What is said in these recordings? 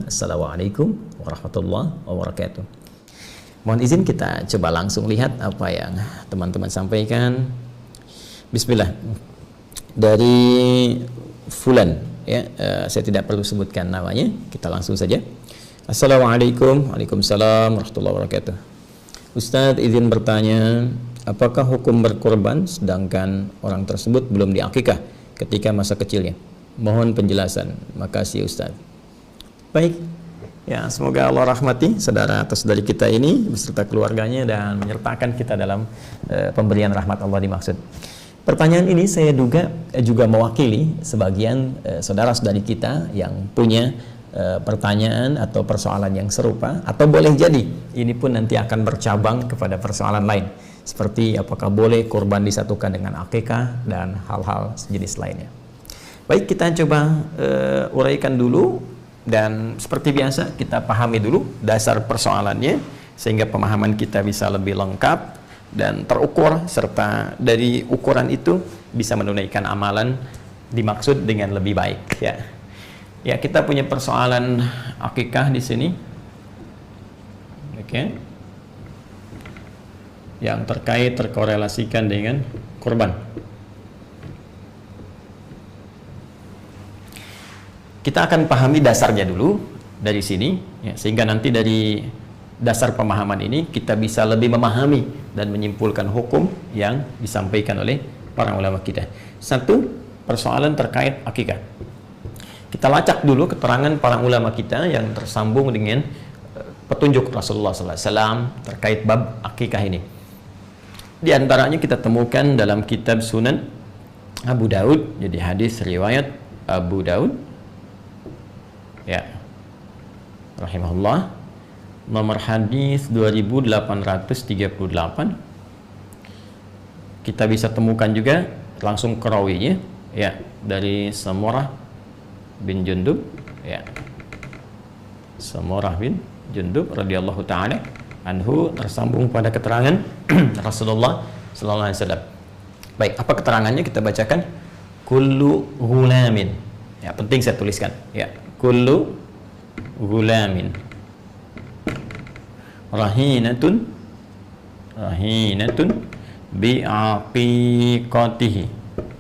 Assalamualaikum warahmatullahi wabarakatuh. Mohon izin kita coba langsung lihat apa yang teman-teman sampaikan. Bismillah. Dari Fulan, ya, saya tidak perlu sebutkan namanya, kita langsung saja. Assalamualaikum, waalaikumsalam warahmatullahi wabarakatuh. Ustadz izin bertanya, apakah hukum berkorban sedangkan orang tersebut belum diakikah ketika masa kecilnya? Mohon penjelasan. Makasih Ustadz. Baik, ya, semoga Allah rahmati saudara atau saudari kita ini beserta keluarganya dan menyertakan kita dalam pemberian rahmat Allah dimaksud. Pertanyaan ini saya duga juga mewakili sebagian saudara-saudari kita yang punya pertanyaan atau persoalan yang serupa, atau boleh jadi ini pun nanti akan bercabang kepada persoalan lain seperti apakah boleh korban disatukan dengan akikah dan hal-hal sejenis lainnya. Baik, kita coba uraikan dulu dan seperti biasa kita pahami dulu dasar persoalannya sehingga pemahaman kita bisa lebih lengkap dan terukur, serta dari ukuran itu bisa menunaikan amalan dimaksud dengan lebih baik, ya. Ya, kita punya persoalan akikah di sini. Oke. Yang terkorelasikan dengan korban. Kita akan pahami dasarnya dulu dari sini, ya, sehingga nanti dari dasar pemahaman ini kita bisa lebih memahami dan menyimpulkan hukum yang disampaikan oleh para ulama kita. Satu, persoalan terkait akikah. Kita lacak dulu keterangan para ulama kita yang tersambung dengan petunjuk Rasulullah SAW terkait bab akikah ini. Di antaranya kita temukan dalam kitab Sunan Abu Daud, jadi hadis riwayat Abu Daud, ya, rahimahullah, nomor hadis 2838. Kita bisa temukan juga langsung kerawinya, ya, dari Samurah bin Jundub, ya, Samurah bin Jundub radhiyallahu taala anhu, tersambung pada keterangan Rasulullah sallallahu alaihi wasallam. Baik, apa keterangannya kita bacakan? Kullu ghulamin. Ya, penting saya tuliskan, ya. Kullu ghulamin rahinatun bi'aqiqatihi.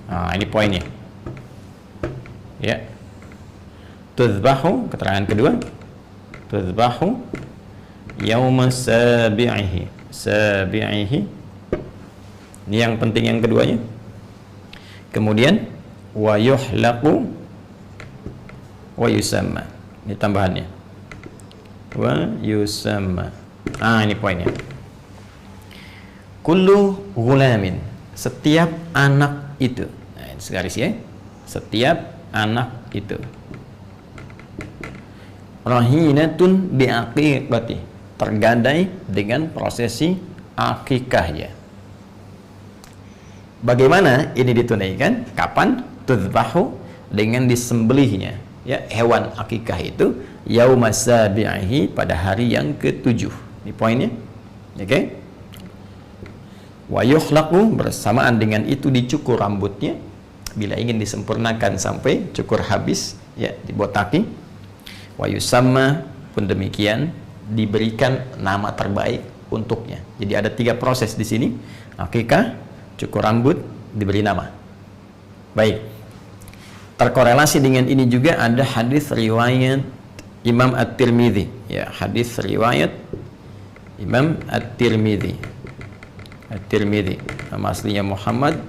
Ini poinnya, ya. Tuzbahu, keterangan kedua, tuzbahu yauma sabi'ihi. Ini yang penting yang keduanya. Kemudian wa yuhlaqu wa yusamma. Ini tambahannya. Wa yusamma. Ini poinnya. Kullu ghulamin, setiap anak itu. Nah, ini segaris, ya. Setiap anak itu. Rahinatun bi'aqiqati, tergadai dengan prosesi akikahnya. Bagaimana ini ditunaikan? Kapan? Tuzbahu, dengan disembelihnya, ya, hewan akikah itu yauma sabi'ihi, pada hari yang ke-7. Ini poinnya. Oke. Okay? Wa yukhlaqu, bersamaan dengan itu dicukur rambutnya bila ingin disempurnakan sampai cukur habis, ya, dibotaki. Wa yusamma, pun demikian diberikan nama terbaik untuknya. Jadi ada 3 proses di sini: akikah, cukur rambut, diberi nama. Baik. Terkorelasi dengan ini juga ada hadis riwayat Imam At-Tirmidzi, ya, hadis riwayat Imam At-Tirmidzi. At-Tirmidzi, nama aslinya Muhammad,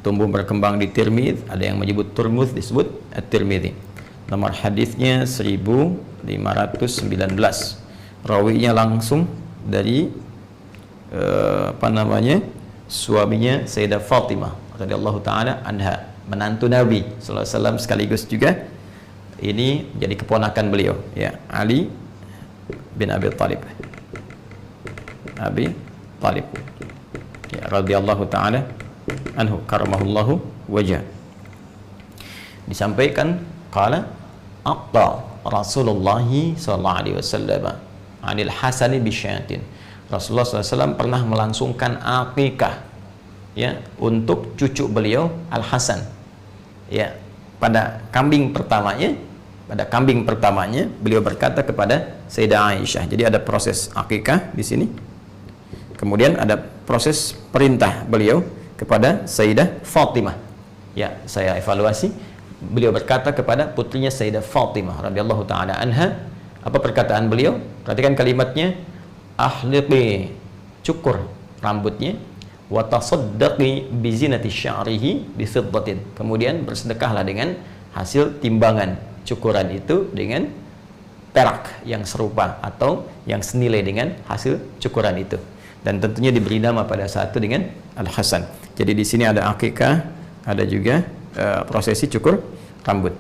tumbuh berkembang di Tirmidz, ada yang menyebut Turmuz, disebut At-Tirmidzi. Nomor hadisnya 1519. Rawinya langsung dari suaminya Sayyidah Fatimah radhiyallahu taala anha, menantu Nabi sallallahu alaihi wasallam, sekaligus juga ini jadi keponakan beliau, ya, Ali bin Abi Thalib. Abi Thalib, ya, radhiyallahu taala anhu, karamahullahu wajah. Disampaikan qala aqta Rasulullah sallallahu alaihi wasallam anil Hasani bisyatin. Rasulullah SAW pernah melangsungkan akikah, ya, untuk cucu beliau Al Hasan, ya, pada kambing pertamanya pada kambing pertamanya, beliau berkata kepada Sayyidah Aisyah. Jadi ada proses akikah di sini. Kemudian ada proses perintah beliau kepada Sayyidah Fatimah. Ya, saya evaluasi. Beliau berkata kepada putrinya Sayyidah Fatimah radhiyallahu taala anha, apa perkataan beliau? Perhatikan kalimatnya, ahliqi, cukur rambutnya, wa tasaddaqi bi zinati sya'rihi bi fiddatin. Kemudian bersedekahlah dengan hasil timbangan cukuran itu dengan perak yang serupa atau yang senilai dengan hasil cukuran itu. Dan tentunya diberi nama pada saat itu dengan Al-Hasan. Jadi di sini ada akikah, ada juga prosesi cukur rambut.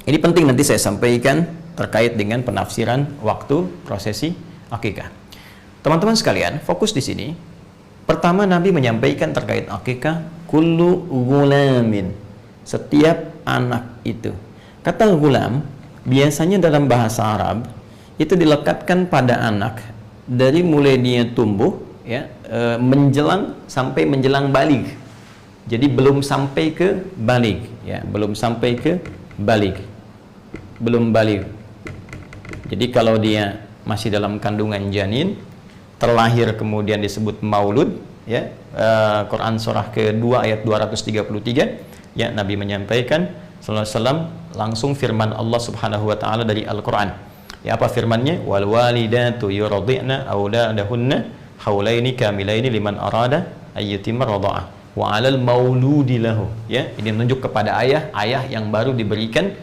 Ini penting nanti saya sampaikan terkait dengan penafsiran waktu prosesi akikah. Teman-teman sekalian, fokus di sini. Pertama, Nabi menyampaikan terkait akikah, kullu gulamin, setiap anak itu. Kata gulam biasanya dalam bahasa Arab itu dilekatkan pada anak dari mulai dia tumbuh, ya, menjelang sampai menjelang baligh. Jadi belum sampai ke baligh, ya, belum sampai ke baligh, belum baligh. Jadi kalau dia masih dalam kandungan janin, terlahir kemudian disebut maulud, ya, Quran surah kedua ayat 233, ya, Nabi menyampaikan sallallahu alaihi wasallam langsung firman Allah Subhanahu wa taala dari Al-Qur'an. Ya, apa firmannya? Wal walidatu yurdi'na auladahunna haulaini kamilaini liman arada ayyutimma radha'ah wa 'alal mauludi lahu. Ya, ini menunjuk kepada ayah yang baru diberikan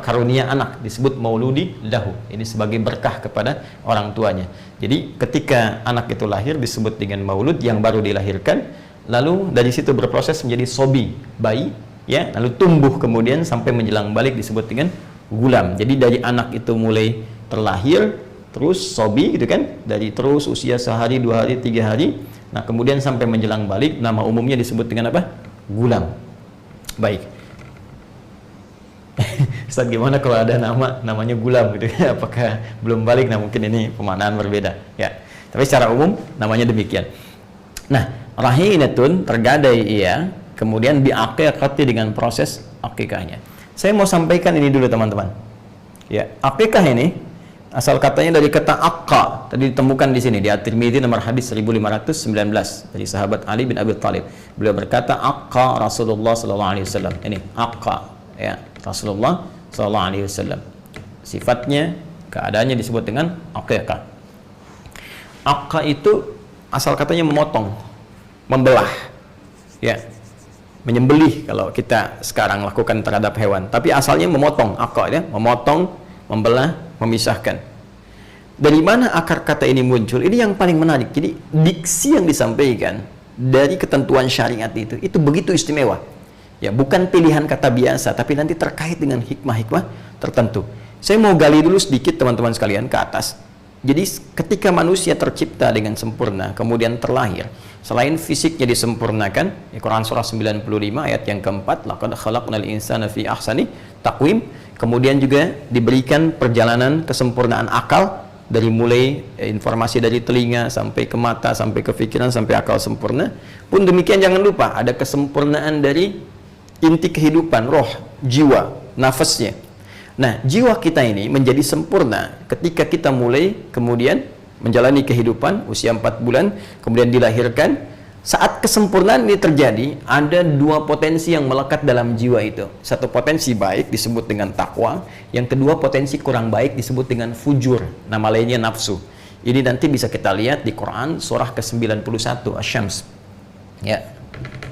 karunia anak, disebut mauludi lahu. Ini sebagai berkah kepada orang tuanya. Jadi ketika anak itu lahir disebut dengan maulud, yang baru dilahirkan, lalu dari situ berproses menjadi sobi, bayi, ya, lalu tumbuh kemudian sampai menjelang balik disebut dengan gulam. Jadi dari anak itu mulai terlahir terus sobi gitu kan, dari terus usia sehari, 2 hari, 3 hari, nah kemudian sampai menjelang balik, nama umumnya disebut dengan apa? Gulam. Baik. Ustaz, gimana kalau ada namanya gulam gitu? Apakah belum balik? Nah mungkin ini pemaknaan berbeda, ya. Tapi secara umum namanya demikian. Nah, rahinatun, tergadai ia, kemudian diakikati dengan proses akikahnya. Saya mau sampaikan ini dulu teman-teman. Ya, akikah ini asal katanya dari kata akka, tadi ditemukan di sini di At-Tirmidzi nomor hadis 1519 dari sahabat Ali bin Abi Thalib. Beliau berkata akka Rasulullah sallallahu alaihi wasallam. Ini akka, ya, Rasulullah sallallahu alaihi wasallam. Sifatnya, keadaannya disebut dengan akikah. Akka itu asal katanya memotong, membelah, ya, menyembelih kalau kita sekarang lakukan terhadap hewan. Tapi asalnya memotong, akka, ya, memotong, membelah, memisahkan. Dari mana akar kata ini muncul? Ini yang paling menarik. Jadi diksi yang disampaikan dari ketentuan syariat itu begitu istimewa. Ya, bukan pilihan kata biasa, tapi nanti terkait dengan hikmah-hikmah tertentu. Saya mau gali dulu sedikit teman-teman sekalian ke atas. Jadi ketika manusia tercipta dengan sempurna, kemudian terlahir, selain fisiknya disempurnakan, Quran surah 95 ayat yang keempat, laqad khalaqnal insana fi ahsani taqwim, kemudian juga diberikan perjalanan kesempurnaan akal, dari mulai informasi dari telinga sampai ke mata, sampai ke pikiran, sampai akal sempurna. Pun demikian jangan lupa ada kesempurnaan dari inti kehidupan, roh, jiwa, nafasnya. Nah, jiwa kita ini menjadi sempurna ketika kita mulai kemudian menjalani kehidupan usia 4 bulan, kemudian dilahirkan. Saat kesempurnaan ini terjadi, ada 2 potensi yang melekat dalam jiwa itu. Satu potensi baik disebut dengan takwa, yang kedua potensi kurang baik disebut dengan fujur, nama lainnya nafsu. Ini nanti bisa kita lihat di Quran surah ke-91 Asy-Syams. Ya.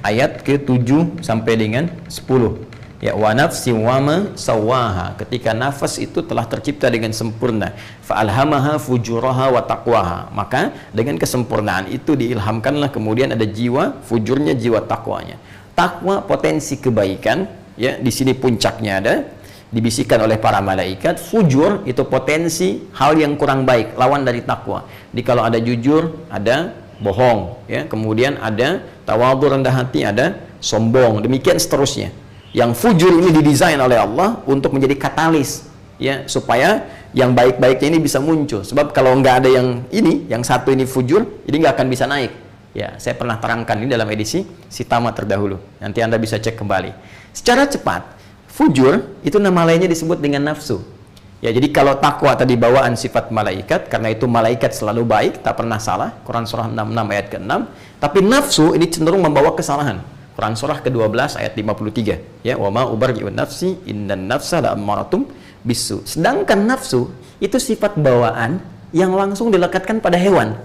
Ayat ke-7 sampai dengan 10. Ya, wa nafsi wa ma sawaha, ketika nafas itu telah tercipta dengan sempurna, fa alhamaha fujuraha wa taqwaha, maka dengan kesempurnaan itu diilhamkanlah kemudian ada jiwa fujurnya, jiwa takwanya. Takwa potensi kebaikan, ya, di sini puncaknya ada, dibisikkan oleh para malaikat. Fujur itu potensi hal yang kurang baik, lawan dari takwa. Jadi kalau ada jujur, ada bohong, ya, kemudian ada tawadhu, rendah hati, ada sombong, demikian seterusnya. Yang fujur ini didesain oleh Allah untuk menjadi katalis, ya, supaya yang baik-baiknya ini bisa muncul. Sebab kalau nggak ada yang ini, yang satu ini fujur, ini nggak akan bisa naik. Ya, saya pernah terangkan ini dalam edisi Sitama terdahulu. Nanti Anda bisa cek kembali. Secara cepat, fujur itu nama lainnya disebut dengan nafsu. Ya, jadi kalau takwa tadi bawaan sifat malaikat, karena itu malaikat selalu baik, tak pernah salah. Quran surah 66 ayat ke-6. Tapi nafsu ini cenderung membawa kesalahan. Quran surah ke-12 ayat 53. Ya, wa ma ubarri'u nafsi innan nafsa la'ammaratum bisu. Sedangkan nafsu itu sifat bawaan yang langsung dilekatkan pada hewan.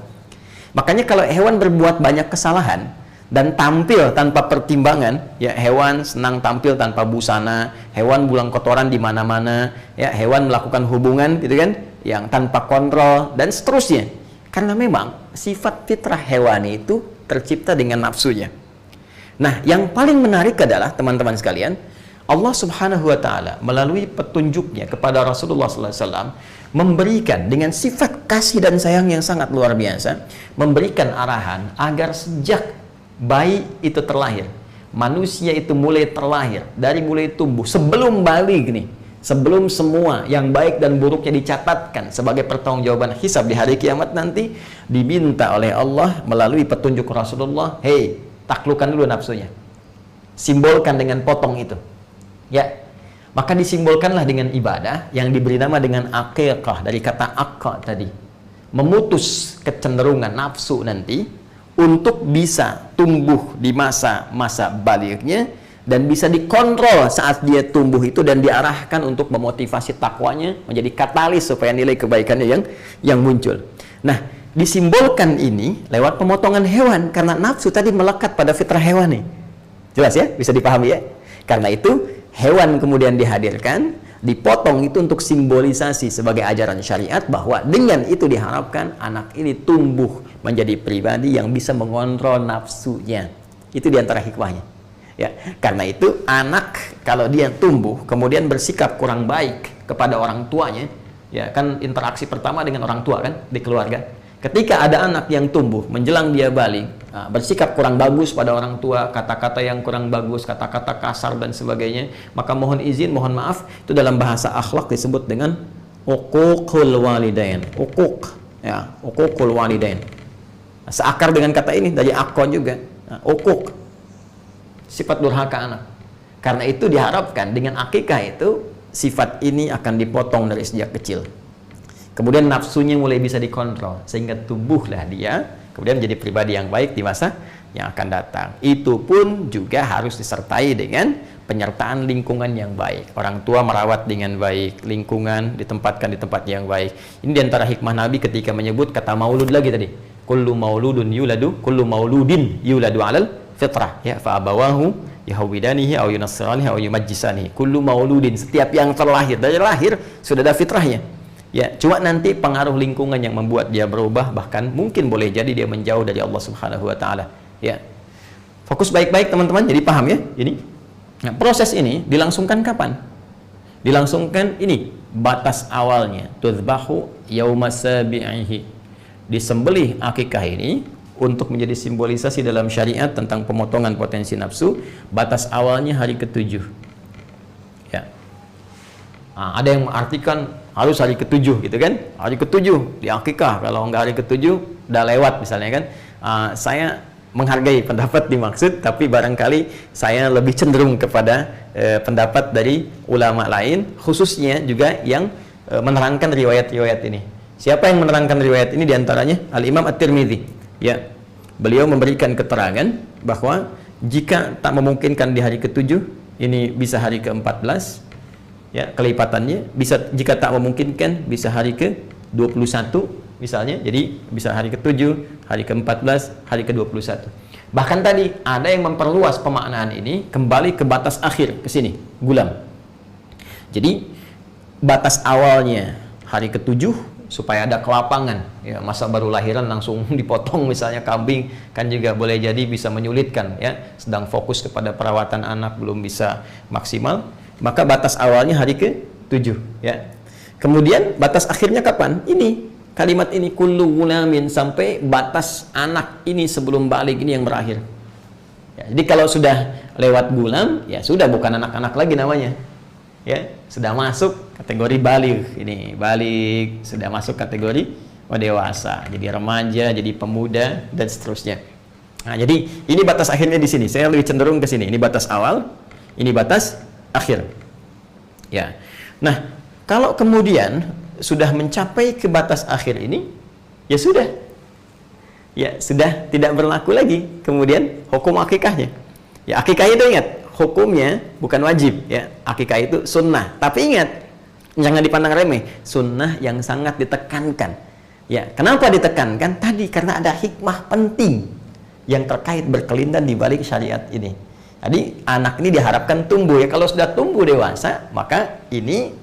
Makanya kalau hewan berbuat banyak kesalahan dan tampil tanpa pertimbangan, ya, hewan senang tampil tanpa busana, hewan buang kotoran di mana-mana, ya, hewan melakukan hubungan gitu kan yang tanpa kontrol dan seterusnya. Karena memang sifat fitrah hewani itu tercipta dengan nafsunya. Nah, yang paling menarik adalah teman-teman sekalian, Allah Subhanahu wa taala melalui petunjuknya kepada Rasulullah sallallahu alaihi wasallam memberikan dengan sifat kasih dan sayang yang sangat luar biasa, memberikan arahan agar sejak bayi itu terlahir, manusia itu mulai terlahir, dari mulai tumbuh, sebelum balik nih, sebelum semua yang baik dan buruknya dicatatkan sebagai pertanggungjawaban hisab di hari kiamat nanti, diminta oleh Allah melalui petunjuk Rasulullah, hei, taklukkan dulu nafsunya, simbolkan dengan potong itu, ya. Maka disimbolkanlah dengan ibadah yang diberi nama dengan aqiqah, dari kata aqqa tadi, memutus kecenderungan nafsu nanti untuk bisa tumbuh di masa-masa baliknya dan bisa dikontrol saat dia tumbuh itu dan diarahkan untuk memotivasi takwanya, menjadi katalis supaya nilai kebaikannya yang muncul. Nah, disimbolkan ini lewat pemotongan hewan karena nafsu tadi melekat pada fitrah hewani. Jelas ya? Bisa dipahami ya? Karena itu hewan kemudian dihadirkan, dipotong itu untuk simbolisasi sebagai ajaran syariat bahwa dengan itu diharapkan anak ini tumbuh menjadi pribadi yang bisa mengontrol nafsunya. Itu diantara hikmahnya. Ya, karena itu anak kalau dia tumbuh kemudian bersikap kurang baik kepada orang tuanya, ya kan interaksi pertama dengan orang tua kan di keluarga. Ketika ada anak yang tumbuh menjelang dia balik, bersikap kurang bagus pada orang tua, kata-kata yang kurang bagus, kata-kata kasar dan sebagainya, maka mohon izin, mohon maaf, itu dalam bahasa akhlak disebut dengan uququl walidain. Uquq, ya, uququl walidain. Seakar dengan kata ini dari akon juga, uquq, sifat durhaka anak. Karena itu diharapkan dengan akikah itu sifat ini akan dipotong dari sejak kecil. Kemudian nafsunya mulai bisa dikontrol sehingga tumbuhlah dia kemudian menjadi pribadi yang baik di masa yang akan datang. Itu pun juga harus disertai dengan penyertaan lingkungan yang baik. Orang tua merawat dengan baik, lingkungan ditempatkan di tempat yang baik. Ini diantara hikmah Nabi ketika menyebut kata maulud lagi tadi. Kullu mauludun yuladu, kullu mauludin yuladu alal fitrah. Ya, fa abawahu yahwidanihi aw yunassiranihi aw yumajjisanihi. Kullu mauludin, setiap yang terlahir dari lahir sudah ada fitrahnya. Ya, cuma nanti pengaruh lingkungan yang membuat dia berubah, bahkan mungkin boleh jadi dia menjauh dari Allah Subhanahu wa taala. Ya. Fokus baik-baik teman-teman, jadi paham ya ini. Nah, proses ini dilangsungkan kapan? Dilangsungkan ini batas awalnya, tudzbahu yauma sabi'ihi. Disembelih akikah ini untuk menjadi simbolisasi dalam syariat tentang pemotongan potensi nafsu, batas awalnya hari ke-7. Ya. Nah, ada yang mengartikan harus hari ke-7 gitu kan, hari ke-7 di akikah, kalau nggak hari ke-7 udah lewat misalnya kan. Saya menghargai pendapat dimaksud, tapi barangkali saya lebih cenderung kepada pendapat dari ulama lain, khususnya juga yang menerangkan riwayat-riwayat ini. Siapa yang menerangkan riwayat ini? Diantaranya Al-Imam At-Tirmidzi, ya. Beliau memberikan keterangan bahwa jika tak memungkinkan di hari ke-7, ini bisa hari ke-14, ya, kelipatannya bisa, jika tak memungkinkan bisa hari ke-21 misalnya, jadi bisa hari ke-7, hari ke-14, hari ke-21. Bahkan tadi ada yang memperluas pemaknaan ini kembali ke batas akhir, ke sini, gulam. Jadi batas awalnya hari ke-7 supaya ada kelapangan, ya, masa baru lahiran langsung dipotong misalnya kambing kan juga boleh jadi bisa menyulitkan, ya, sedang fokus kepada perawatan anak belum bisa maksimal. Maka batas awalnya hari ke-7, ya. Kemudian batas akhirnya kapan? Ini kalimat ini kullu gulamin, sampai batas anak ini sebelum balik ini yang berakhir. Ya, jadi kalau sudah lewat gulam, ya sudah bukan anak-anak lagi namanya. Ya, sudah masuk kategori balik. Ini balik, sudah masuk kategori dewasa, jadi remaja, jadi pemuda dan seterusnya. Nah, jadi ini batas akhirnya di sini. Saya lebih cenderung ke sini. Ini batas awal, ini batas akhir. Ya. Nah, kalau kemudian sudah mencapai ke batas akhir ini, ya sudah. Ya, sudah tidak berlaku lagi kemudian hukum akikahnya. Ya, akikah itu ingat, hukumnya bukan wajib, ya. Akikah itu sunnah. Tapi ingat, jangan dipandang remeh, sunnah yang sangat ditekankan. Ya, kenapa ditekankan? Tadi karena ada hikmah penting yang terkait berkelindan di balik syariat ini. Jadi anak ini diharapkan tumbuh, ya. Kalau sudah tumbuh dewasa, maka ini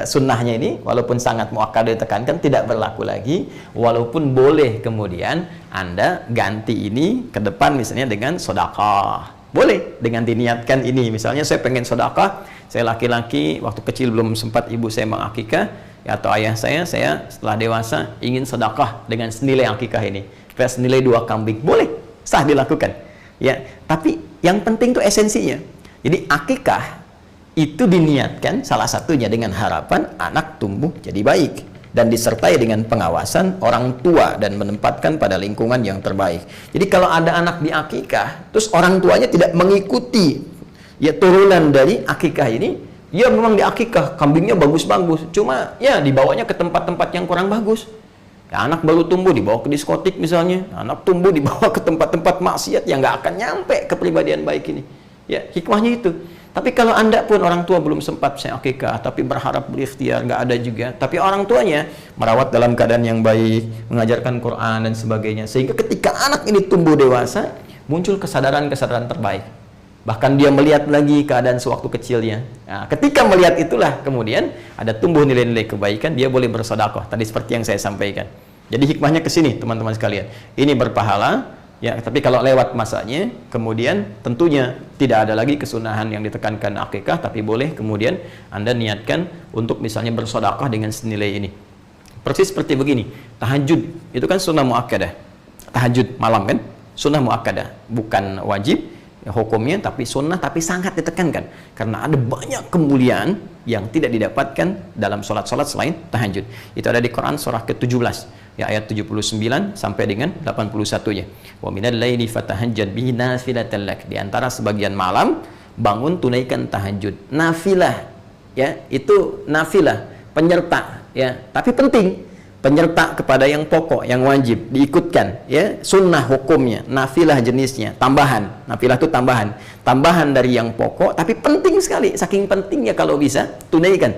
sunnahnya ini walaupun sangat muakkad ditekankan tidak berlaku lagi, walaupun boleh kemudian Anda ganti ini ke depan misalnya dengan sedekah. Boleh dengan diniatkan ini, misalnya saya pengen sedekah, saya laki-laki waktu kecil belum sempat ibu saya mengakikah, ya, atau ayah saya setelah dewasa ingin sedekah dengan senilai akikah ini, senilai 2 kambing, boleh, sah dilakukan. Ya, tapi yang penting itu esensinya. Jadi akikah itu diniatkan salah satunya dengan harapan anak tumbuh jadi baik dan disertai dengan pengawasan orang tua dan menempatkan pada lingkungan yang terbaik. Jadi kalau ada anak di akikah terus orang tuanya tidak mengikuti ya turunan dari akikah ini, ya memang di akikah kambingnya bagus-bagus, cuma ya dibawanya ke tempat-tempat yang kurang bagus. Ya, anak baru tumbuh dibawa ke diskotik misalnya, anak tumbuh dibawa ke tempat-tempat maksiat yang nggak akan nyampe kepribadian baik ini. Ya, hikmahnya itu. Tapi kalau Anda pun orang tua belum sempat saya akikah, tapi berharap berikhtiar, nggak ada juga. Tapi orang tuanya merawat dalam keadaan yang baik, mengajarkan Quran dan sebagainya. Sehingga ketika anak ini tumbuh dewasa, muncul kesadaran-kesadaran terbaik. Bahkan dia melihat lagi keadaan sewaktu kecilnya. Nah, ketika melihat itulah kemudian ada tumbuh nilai-nilai kebaikan, dia boleh bersedekah. Tadi seperti yang saya sampaikan. Jadi hikmahnya ke sini teman-teman sekalian. Ini berpahala. Ya, tapi kalau lewat masanya, kemudian tentunya tidak ada lagi kesunahan yang ditekankan akikah, tapi boleh kemudian Anda niatkan untuk misalnya bersedekah dengan senilai ini. Persis seperti begini, tahajud itu kan sunnah muakkadah. Tahajud malam kan, sunnah muakkadah, bukan wajib ya, hukumnya, tapi sunnah, tapi sangat ditekankan karena ada banyak kemuliaan yang tidak didapatkan dalam sholat-sholat selain tahajud. Itu ada di Quran surah ke-17. Ya, ayat 79 sampai dengan 81-nya. Wa minal laili fatahajjad bihi nafilatan lak. Di antara sebagian malam bangun tunaikan tahajud. Nafilah ya, itu nafilah, penyerta ya, tapi penting. Penyerta kepada yang pokok, yang wajib diikutkan ya, sunnah hukumnya, nafilah jenisnya, tambahan. Nafilah itu tambahan. Tambahan dari yang pokok tapi penting sekali. Saking pentingnya kalau bisa tunaikan.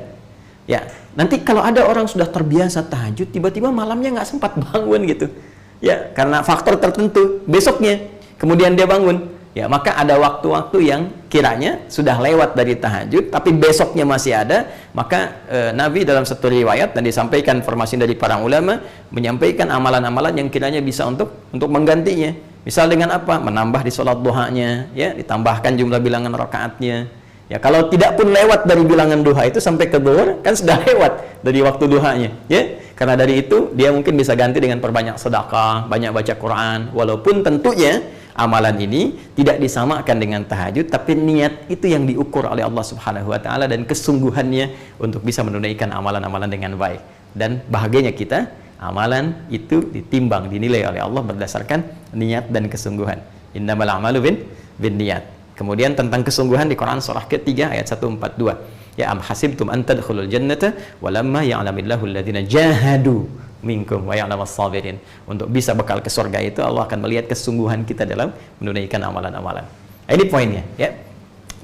Ya, nanti kalau ada orang sudah terbiasa tahajud, tiba-tiba malamnya nggak sempat bangun gitu, ya karena faktor tertentu besoknya, kemudian dia bangun, ya maka ada waktu-waktu yang kiranya sudah lewat dari tahajud, tapi besoknya masih ada, maka Nabi dalam satu riwayat dan disampaikan informasi dari para ulama menyampaikan amalan-amalan yang kiranya bisa untuk menggantinya. Misal dengan apa? Menambah di sholat duhanya, ya ditambahkan jumlah bilangan rakaatnya. Ya, kalau tidak pun lewat dari bilangan duha itu sampai ke zuhur, kan sudah lewat dari waktu duhanya, ya. Karena dari itu dia mungkin bisa ganti dengan perbanyak sedekah, banyak baca Quran, walaupun tentunya amalan ini tidak disamakan dengan tahajud, tapi niat itu yang diukur oleh Allah Subhanahu wa taala dan kesungguhannya untuk bisa menunaikan amalan-amalan dengan baik. Dan bahagianya kita, amalan itu ditimbang, dinilai oleh Allah berdasarkan niat dan kesungguhan. Innamal a'malu bin niyat. Kemudian tentang kesungguhan di Quran surah ketiga ayat 142. Ya am hasibtum an tadkhulul jannata walamma ya'lamillahu alladhina jahadu minkum wa ya'lamas sabirin. Untuk bisa bekal ke surga itu Allah akan melihat kesungguhan kita dalam menunaikan amalan-amalan. Nah, ini poinnya ya.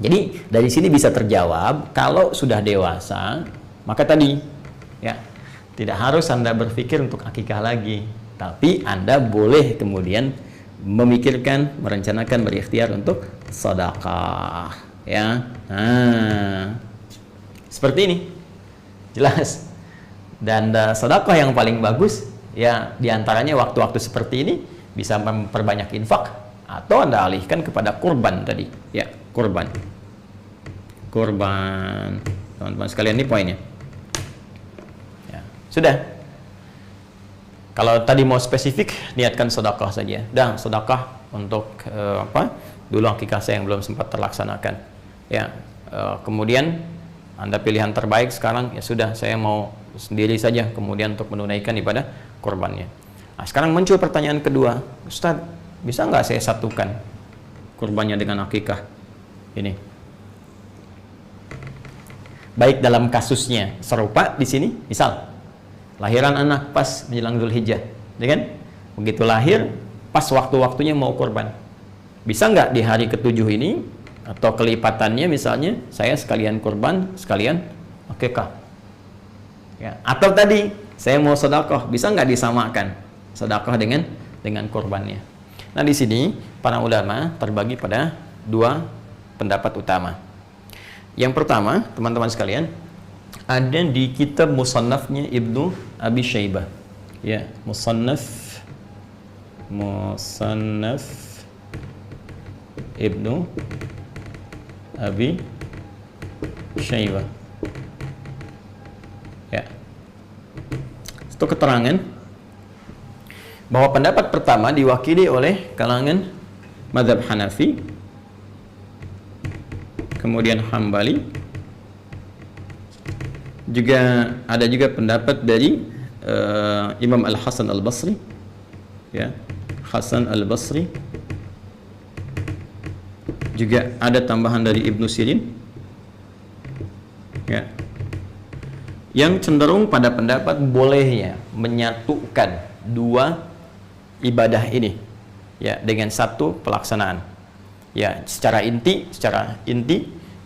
Jadi dari sini bisa terjawab kalau sudah dewasa, maka tadi ya tidak harus Anda berpikir untuk akikah lagi, tapi Anda boleh kemudian memikirkan, merencanakan, berikhtiar untuk sedekah ya. Nah, seperti ini jelas. Dan sedekah yang paling bagus ya diantaranya waktu-waktu seperti ini bisa memperbanyak infak atau Anda alihkan kepada kurban tadi ya, kurban teman-teman sekalian, ini poinnya ya. Sudah. Kalau tadi mau spesifik, niatkan sedekah saja. Dan sedekah untuk dulu akikah saya yang belum sempat terlaksanakan. Ya, kemudian Anda pilihan terbaik sekarang, ya sudah saya mau sendiri saja kemudian untuk menunaikan ibadah kurbannya. Nah, sekarang muncul pertanyaan kedua, Ustaz, bisa nggak saya satukan kurbannya dengan akikah? Ini. baik dalam kasusnya serupa di sini, misal lahiran anak pas menjelang Dzulhijjah, ya kan? Begitu lahir, pas waktu-waktunya mau kurban. Bisa nggak di hari ketujuh ini, atau kelipatannya misalnya, saya sekalian kurban, sekalian akikah. Ya. Atau tadi, saya mau sedekah, bisa nggak disamakan sedekah dengan kurbannya. Nah di sini, para ulama terbagi pada dua pendapat utama. Yang pertama, teman-teman sekalian, ada di kitab Musannafnya Ibnu Abi Syaibah. Ya, Musannaf Ibnu Abi Syaibah. Ya. Itu keterangan bahwa pendapat pertama diwakili oleh kalangan mazhab Hanafi, kemudian Hambali, juga ada juga pendapat dari Imam Al-Hasan Al-Basri, ya, Hasan Al-Basri, juga ada tambahan dari Ibnu Sirin, ya, yang cenderung pada pendapat bolehnya menyatukan dua ibadah ini, ya, dengan satu pelaksanaan. Ya, secara inti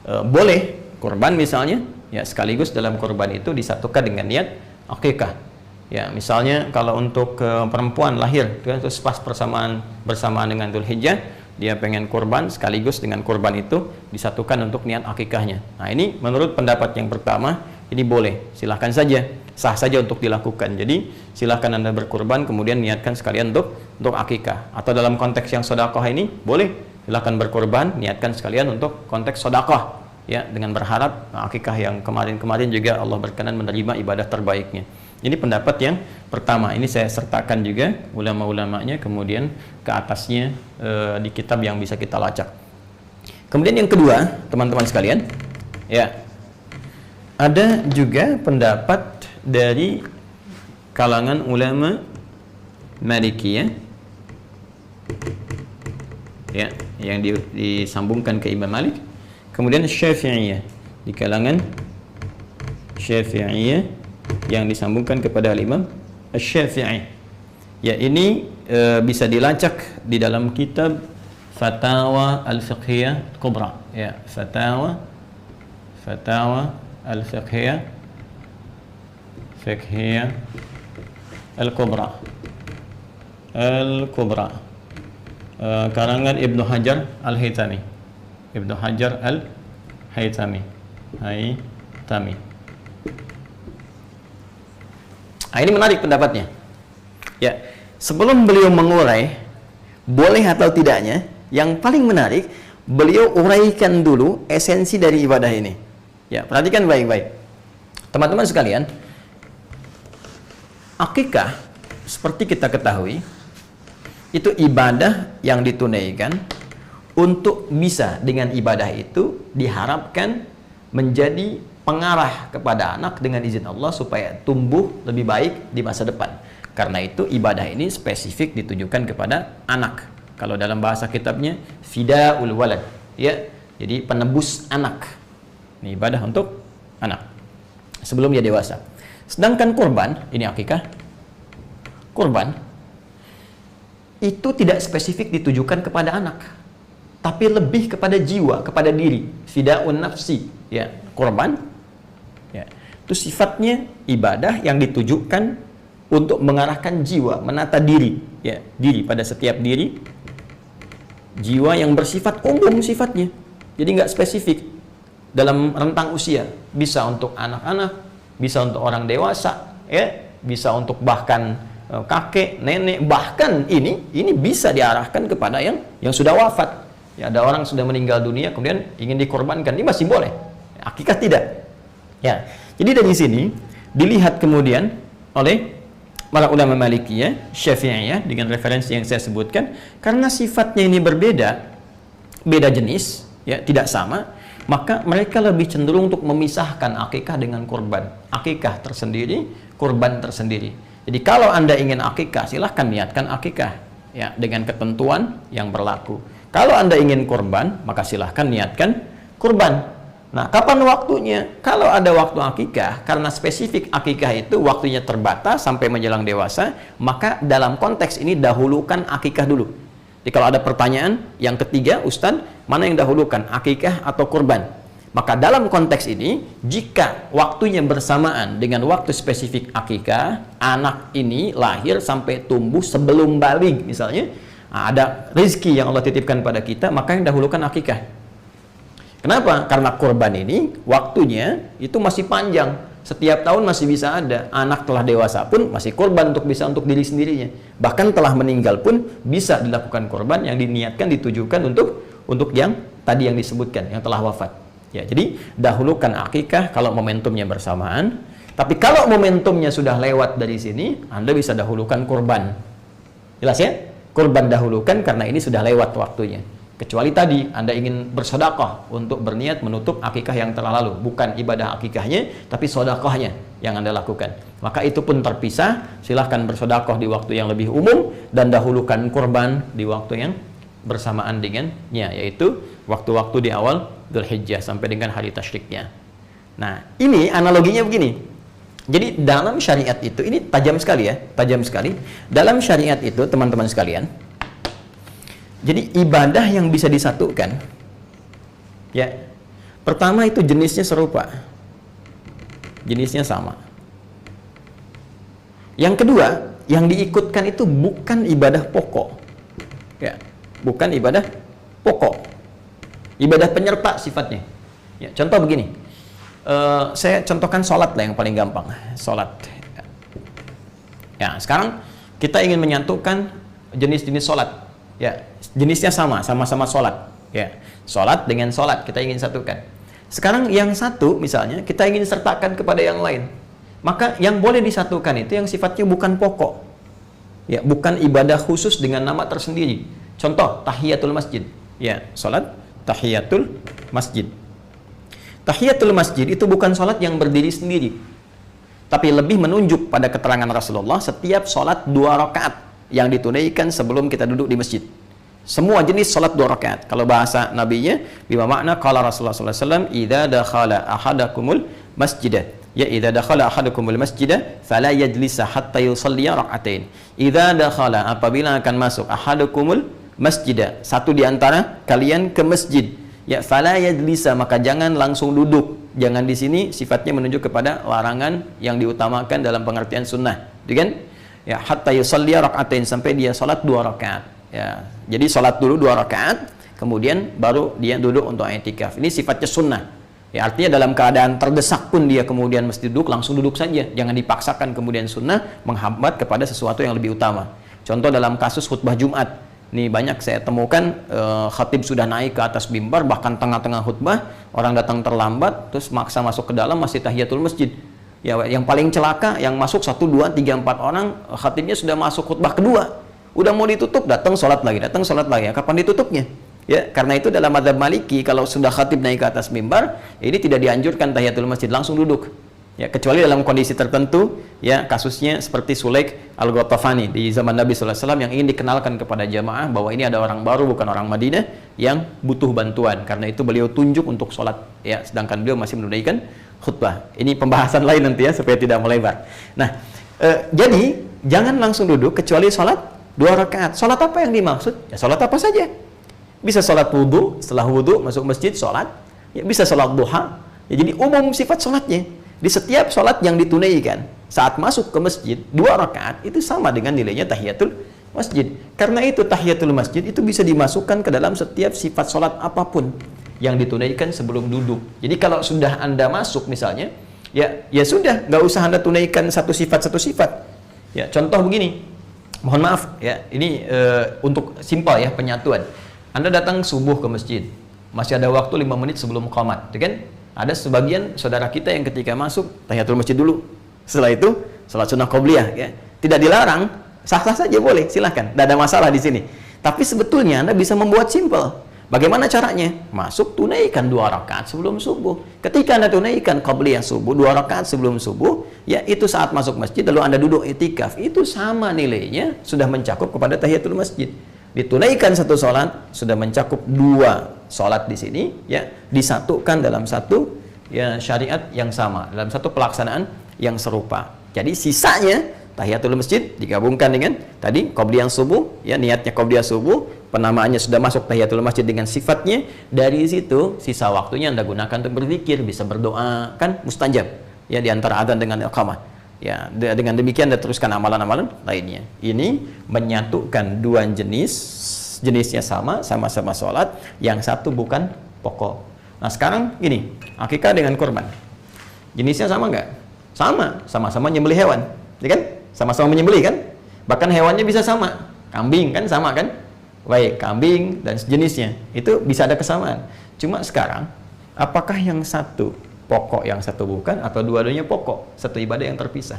boleh kurban misalnya, ya, sekaligus dalam kurban itu disatukan dengan niat akikah. Ya, misalnya kalau untuk perempuan lahir terus pas bersamaan dengan Dzulhijjah, dia pengen kurban, sekaligus dengan kurban itu disatukan untuk niat akikahnya. Nah, ini menurut pendapat yang pertama, ini boleh, silahkan saja, sah saja untuk dilakukan. Jadi silahkan Anda berkurban, kemudian niatkan sekalian untuk akikah. Atau dalam konteks yang sedekah ini boleh, silahkan berkurban, niatkan sekalian untuk konteks sedekah, ya, dengan berharap akikah yang kemarin-kemarin juga Allah berkenan menerima ibadah terbaiknya. Ini pendapat yang pertama. Ini saya sertakan juga ulama-ulamanya, kemudian ke atasnya di kitab yang bisa kita lacak. Kemudian yang kedua, teman-teman sekalian, ya, ada juga pendapat dari kalangan ulama Malikiyah, ya, yang disambungkan ke Imam Malik. Kemudian Syafi'iyah, di kalangan Syafi'iyah yang disambungkan kepada Imam Asy-Syafi'i. Ya, ini bisa dilacak di dalam kitab Fatawa Al-Fiqhiyah Kubra, ya, Fatawa Al-Fiqhiyah Al-Kubra karangan Ibnu Hajar Al-Haytami. Nah, ini menarik pendapatnya. Ya, sebelum beliau mengurai boleh atau tidaknya, yang paling menarik beliau uraikan dulu esensi dari ibadah ini. Ya, perhatikan baik-baik. Teman-teman sekalian, akikah seperti kita ketahui itu ibadah yang ditunaikan untuk bisa dengan ibadah itu diharapkan menjadi pengarah kepada anak dengan izin Allah supaya tumbuh lebih baik di masa depan. Karena itu ibadah ini spesifik ditujukan kepada anak. Kalau dalam bahasa kitabnya fidaul walad, ya, jadi penebus anak. Ini ibadah untuk anak sebelum dia dewasa. Sedangkan kurban, ini akikah, kurban itu tidak spesifik ditujukan kepada anak, tapi lebih kepada jiwa, kepada diri, fidaun nafsi, ya, kurban, ya, itu sifatnya ibadah yang ditujukan untuk mengarahkan jiwa, menata diri, ya, diri pada setiap diri, jiwa yang bersifat umum sifatnya, jadi nggak spesifik dalam rentang usia, bisa untuk anak-anak, bisa untuk orang dewasa, ya, bisa untuk bahkan kakek, nenek, bahkan ini bisa diarahkan kepada yang sudah wafat. Ya, ada orang sudah meninggal dunia kemudian ingin dikorbankan, ini masih boleh. Akikah tidak. Ya. Jadi dari sini dilihat kemudian oleh para ulama Malikiyah, Syafi'iyah dengan referensi yang saya sebutkan, karena sifatnya ini berbeda, beda jenis, ya, tidak sama, maka mereka lebih cenderung untuk memisahkan akikah dengan kurban. Akikah tersendiri, kurban tersendiri. Jadi kalau Anda ingin akikah, silahkan niatkan akikah, ya, dengan ketentuan yang berlaku. Kalau Anda ingin kurban, maka silahkan niatkan kurban. Nah, kapan waktunya? Kalau ada waktu akikah, karena spesifik akikah itu waktunya terbatas sampai menjelang dewasa, maka dalam konteks ini dahulukan akikah dulu. Jadi kalau ada pertanyaan, yang ketiga, Ustadz, mana yang dahulukan, akikah atau kurban? Maka dalam konteks ini, jika waktunya bersamaan dengan waktu spesifik akikah, anak ini lahir sampai tumbuh sebelum balik, misalnya, ada rezeki yang Allah titipkan pada kita, maka yang dahulukan akikah. Kenapa? Karena kurban ini waktunya itu masih panjang. Setiap tahun masih bisa ada. Anak telah dewasa pun masih kurban untuk diri sendirinya. Bahkan telah meninggal pun bisa dilakukan kurban yang diniatkan ditujukan untuk yang tadi yang disebutkan, yang telah wafat. Ya, jadi dahulukan akikah kalau momentumnya bersamaan. Tapi kalau momentumnya sudah lewat dari sini, Anda bisa dahulukan kurban. Jelas ya? Kurban dahulukan karena ini sudah lewat waktunya. Kecuali tadi Anda ingin bersedekah untuk berniat menutup akikah yang telah lalu, bukan ibadah akikahnya tapi sedekahnya yang Anda lakukan. Maka itu pun terpisah. Silahkan bersedekah di waktu yang lebih umum dan dahulukan kurban di waktu yang bersamaan dengannya, yaitu waktu-waktu di awal Dzulhijjah sampai dengan hari tasyriknya. Nah, ini analoginya begini. Jadi dalam syariat itu, ini tajam sekali ya, tajam sekali. Dalam syariat itu, teman-teman sekalian, jadi ibadah yang bisa disatukan, ya, pertama itu jenisnya serupa, jenisnya sama. Yang kedua, yang diikutkan itu bukan ibadah pokok, ya, bukan ibadah pokok, ibadah penyerta sifatnya. Ya, contoh begini, saya contohkan sholat lah yang paling gampang, sholat. Ya, sekarang kita ingin menyatukan jenis-jenis sholat. Ya, jenisnya sama-sama sholat. Ya, sholat dengan sholat kita ingin satukan. Sekarang yang satu misalnya kita ingin sertakan kepada yang lain. Maka yang boleh disatukan itu yang sifatnya bukan pokok. Ya, bukan ibadah khusus dengan nama tersendiri. Contoh, tahiyatul masjid. Ya, sholat tahiyatul masjid. Tahiyatul masjid itu bukan sholat yang berdiri sendiri. Tapi lebih menunjuk pada keterangan Rasulullah setiap sholat 2 rakaat yang ditunaikan sebelum kita duduk di masjid. Semua jenis salat 2 rakaat. Kalau bahasa nabinya, bima makna qala Rasulullah sallallahu alaihi wasallam, "Idza dakhala ahadakumul masjidah." Ya, idza dakhala ahadukumul masjidah fala yajlisa hatta yusalli rak'atain. Idza dakhala, apabila akan masuk ahadukumul masjidah, satu di antara kalian ke masjid, ya fala yajlisa, maka jangan langsung duduk. Jangan di sini sifatnya menunjuk kepada larangan yang diutamakan dalam pengertian sunnah. Kan? Ya, hatta yusalli rak'atain, sampai dia salat 2 rakaat. Ya, jadi salat dulu 2 rakaat, kemudian baru dia duduk untuk i'tikaf. Ini sifatnya sunnah. Ya, artinya dalam keadaan terdesak pun dia kemudian mesti duduk, langsung duduk saja. Jangan dipaksakan kemudian sunnah menghambat kepada sesuatu yang lebih utama. Contoh dalam kasus khutbah Jumat. Ini banyak saya temukan, khatib sudah naik ke atas mimbar, bahkan tengah-tengah khutbah, orang datang terlambat, terus maksa masuk ke dalam, masih tahiyatul masjid. Ya, yang paling celaka, yang masuk 1, 2, 3, 4 orang, khatibnya sudah masuk khutbah kedua, udah mau ditutup, datang sholat lagi. Ya, kapan ditutupnya? Ya, karena itu dalam mazhab Maliki, kalau sudah khatib naik ke atas mimbar, ini tidak dianjurkan tahiyatul masjid, langsung duduk. Ya, kecuali dalam kondisi tertentu, ya, kasusnya seperti Sulaik Al-Ghatafani di zaman Nabi SAW yang ingin dikenalkan kepada jamaah bahwa ini ada orang baru, bukan orang Madinah, yang butuh bantuan. Karena itu beliau tunjuk untuk sholat, ya, sedangkan beliau masih menunaikan khutbah. Ini pembahasan lain nanti ya, supaya tidak melebar. Nah, jadi jangan langsung duduk kecuali sholat 2 rakaat. Sholat apa yang dimaksud? Ya, sholat apa saja. Bisa sholat wudhu, setelah wudhu masuk masjid sholat. Ya, bisa sholat duha. Ya, jadi umum sifat sholatnya. Di setiap sholat yang ditunaikan saat masuk ke masjid 2 rakaat itu sama dengan nilainya tahiyatul masjid. Karena itu tahiyatul masjid itu bisa dimasukkan ke dalam setiap sifat sholat apapun yang ditunaikan sebelum duduk. Jadi kalau sudah Anda masuk misalnya, ya sudah, nggak usah Anda tunaikan satu sifat. Ya, contoh begini, mohon maaf ya, ini untuk simpel ya penyatuan. Anda datang subuh ke masjid, masih ada waktu 5 menit sebelum qomat, kan? Ada sebagian saudara kita yang ketika masuk tahiyatul masjid dulu, setelah itu salat sunnah qobliyah, ya. Tidak dilarang, sah-sah saja boleh, silahkan, tidak ada masalah di sini. Tapi sebetulnya Anda bisa membuat simpel. Bagaimana caranya? Masuk, tunaikan 2 rakaat sebelum subuh. Ketika Anda tunaikan qabliyah subuh 2 rakaat sebelum subuh, ya itu saat masuk masjid lalu Anda duduk i'tikaf, itu sama nilainya, sudah mencakup kepada tahiyatul masjid. Ditunaikan satu sholat sudah mencakup 2 sholat di sini ya disatukan dalam satu ya syariat yang sama, dalam satu pelaksanaan yang serupa. Jadi sisanya tahiyatul masjid digabungkan dengan tadi qobliyah subuh, ya niatnya qobliyah subuh, penamaannya sudah masuk tahiyatul masjid dengan sifatnya. Dari situ sisa waktunya Anda gunakan untuk berzikir, bisa berdoa, kan mustajab ya di antara adzan dengan iqamah. Ya, dengan demikian Anda teruskan amalan-amalan lainnya. Ini menyatukan dua jenisnya sama-sama sholat, yang satu bukan pokok. Nah sekarang gini, akikah dengan kurban, jenisnya sama nggak? Sama-sama nyembelih hewan, ya kan? Sama-sama menyembelih kan? Bahkan hewannya bisa sama, kambing kan sama kan? Baik, kambing dan sejenisnya itu bisa ada kesamaan. Cuma sekarang, apakah yang satu pokok, yang satu bukan, atau dua-duanya pokok, satu ibadah yang terpisah?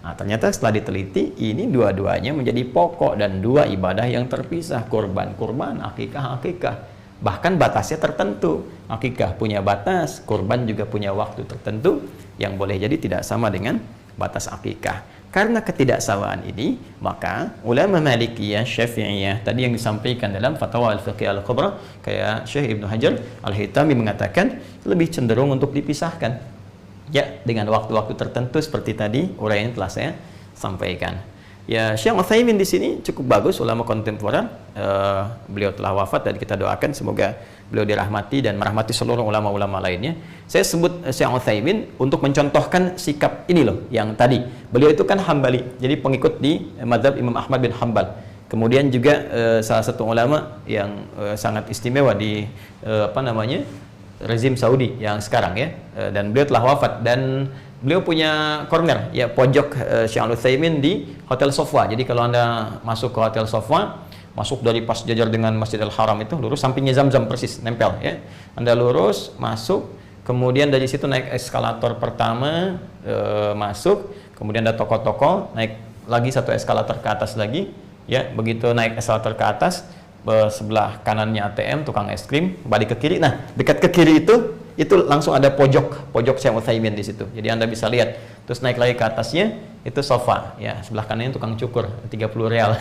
Nah, ternyata setelah diteliti, ini dua-duanya menjadi pokok dan dua ibadah yang terpisah. Kurban, akikah. Bahkan batasnya tertentu. Akikah punya batas, kurban juga punya waktu tertentu yang boleh jadi tidak sama dengan batas akikah. Karena ketidaksamaan ini, maka ulama Malikiyah, Syafi'iyah tadi yang disampaikan dalam Fatwa Al-Fiqh Al-Kubra, kayak Syekh Ibnu Hajar Al-Hitami mengatakan lebih cenderung untuk dipisahkan. Ya, dengan waktu-waktu tertentu seperti tadi uraian telah saya sampaikan. Ya, Syekh Utsaimin di sini cukup bagus, ulama kontemporer. Beliau telah wafat dan kita doakan semoga beliau dirahmati dan merahmati seluruh ulama-ulama lainnya. Saya sebut Syekh Utsaimin untuk mencontohkan sikap ini loh, yang tadi. Beliau itu kan Hambali, jadi pengikut di mazhab Imam Ahmad bin Hanbal. Kemudian juga salah satu ulama yang sangat istimewa di rezim Saudi yang sekarang ya. Dan beliau telah wafat dan beliau punya corner ya, pojok Syekh Utsaimin di Hotel Sofwa. Jadi kalau Anda masuk ke Hotel Sofwa, masuk dari pas jajar dengan Masjidil Haram itu lurus, sampingnya Zamzam persis nempel ya. Anda lurus masuk, kemudian dari situ naik eskalator pertama, masuk, kemudian ada toko-toko, naik lagi satu eskalator ke atas lagi ya. Begitu naik eskalator ke atas, sebelah kanannya ATM, tukang es krim, balik ke kiri. Nah, dekat ke kiri itu langsung ada pojok Syekh Utsaimin di situ. Jadi Anda bisa lihat. Terus naik lagi ke atasnya itu sofa ya, sebelah kanannya tukang cukur 30 real.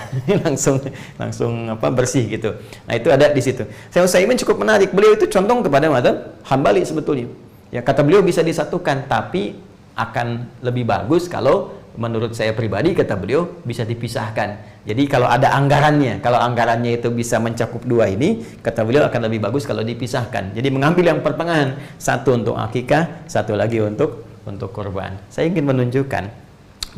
langsung bersih gitu. Nah, itu ada di situ. Syekh Utsaimin cukup menarik. Beliau itu condong kepada mazhab Hambali sebetulnya. Ya, kata beliau bisa disatukan, tapi akan lebih bagus kalau menurut saya pribadi, kata beliau, bisa dipisahkan. Jadi kalau ada anggarannya, kalau anggarannya itu bisa mencakup dua ini, kata beliau akan lebih bagus kalau dipisahkan. Jadi mengambil yang pertengahan, satu untuk akikah, satu lagi untuk kurban. Saya ingin menunjukkan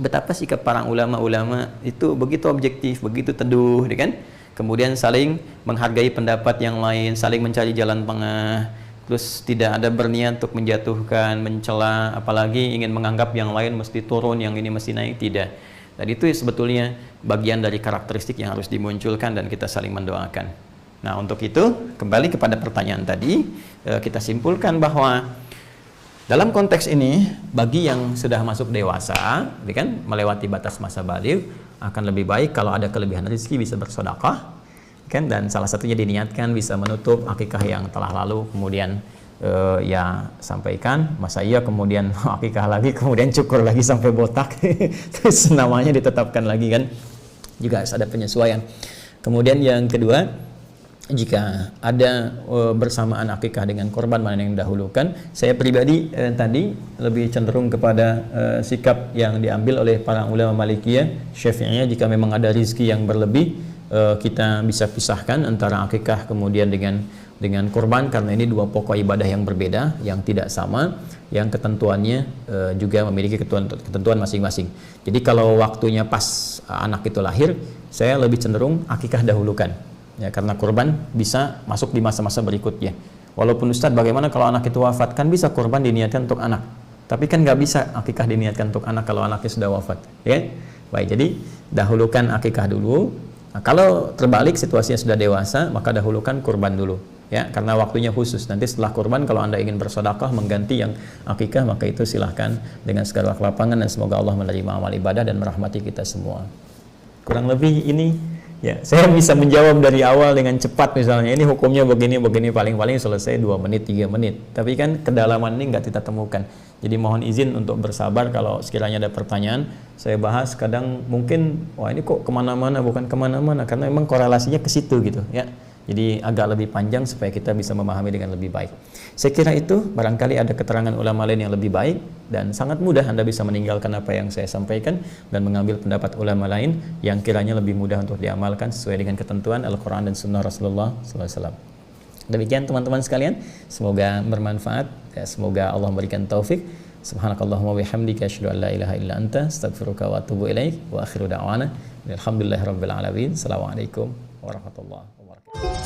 betapa sikap para ulama-ulama itu begitu objektif, begitu teduh, kan? Kemudian saling menghargai pendapat yang lain, saling mencari jalan tengah. Terus tidak ada berniat untuk menjatuhkan, mencela, apalagi ingin menganggap yang lain mesti turun, yang ini mesti naik, tidak. Dan itu sebetulnya bagian dari karakteristik yang harus dimunculkan dan kita saling mendoakan. Nah, untuk itu kembali kepada pertanyaan tadi, kita simpulkan bahwa dalam konteks ini bagi yang sudah masuk dewasa, kan melewati batas masa baligh, akan lebih baik kalau ada kelebihan rezeki bisa bersedekah, kan, dan salah satunya diniatkan bisa menutup akikah yang telah lalu, kemudian ya sampaikan, masa iya kemudian akikah lagi, kemudian cukur lagi sampai botak, terus namanya ditetapkan lagi, kan, juga harus ada penyesuaian. Kemudian yang kedua, jika ada bersamaan akikah dengan korban, mana yang dahulukan? Saya pribadi tadi lebih cenderung kepada sikap yang diambil oleh para ulama Malikiyah, Syafi'iyah. Jika memang ada rizki yang berlebih, kita bisa pisahkan antara akikah kemudian dengan kurban, karena ini dua pokok ibadah yang berbeda, yang tidak sama, yang ketentuannya juga memiliki ketentuan masing-masing. Jadi kalau waktunya pas anak itu lahir, saya lebih cenderung akikah dahulukan ya, karena kurban bisa masuk di masa-masa berikutnya. Walaupun Ustadz, bagaimana kalau anak itu wafat? Kan bisa kurban diniatkan untuk anak, tapi kan nggak bisa akikah diniatkan untuk anak kalau anaknya sudah wafat, ya. Baik, jadi dahulukan akikah dulu. Nah, kalau terbalik situasinya sudah dewasa, maka dahulukan kurban dulu ya, karena waktunya khusus. Nanti setelah kurban, kalau Anda ingin bersedekah mengganti yang akikah, maka itu silahkan dengan segala kelapangan, dan semoga Allah menerima amal ibadah dan merahmati kita semua. Kurang lebih ini ya, saya bisa menjawab dari awal dengan cepat, misalnya ini hukumnya begini, paling-paling selesai 2 menit, 3 menit. Tapi kan kedalaman ini nggak kita temukan. Jadi mohon izin untuk bersabar kalau sekiranya ada pertanyaan. Saya bahas kadang mungkin, wah ini kok kemana-mana, bukan kemana-mana, karena memang korelasinya ke situ gitu ya. Jadi agak lebih panjang supaya kita bisa memahami dengan lebih baik. Saya kira itu, barangkali ada keterangan ulama lain yang lebih baik, dan sangat mudah Anda bisa meninggalkan apa yang saya sampaikan dan mengambil pendapat ulama lain yang kiranya lebih mudah untuk diamalkan sesuai dengan ketentuan Al-Quran dan Sunnah Rasulullah SAW. Demikian teman-teman sekalian, semoga bermanfaat, ya, semoga Allah memberikan taufik. Subhanakallahumma bihamdika asyhadu an la ilaha illa anta astaghfiruka wa atubu ilaik wa akhiru da'wana alhamdulillahirabbil alamin. Assalamualaikum warahmatullahi wabarakatuh.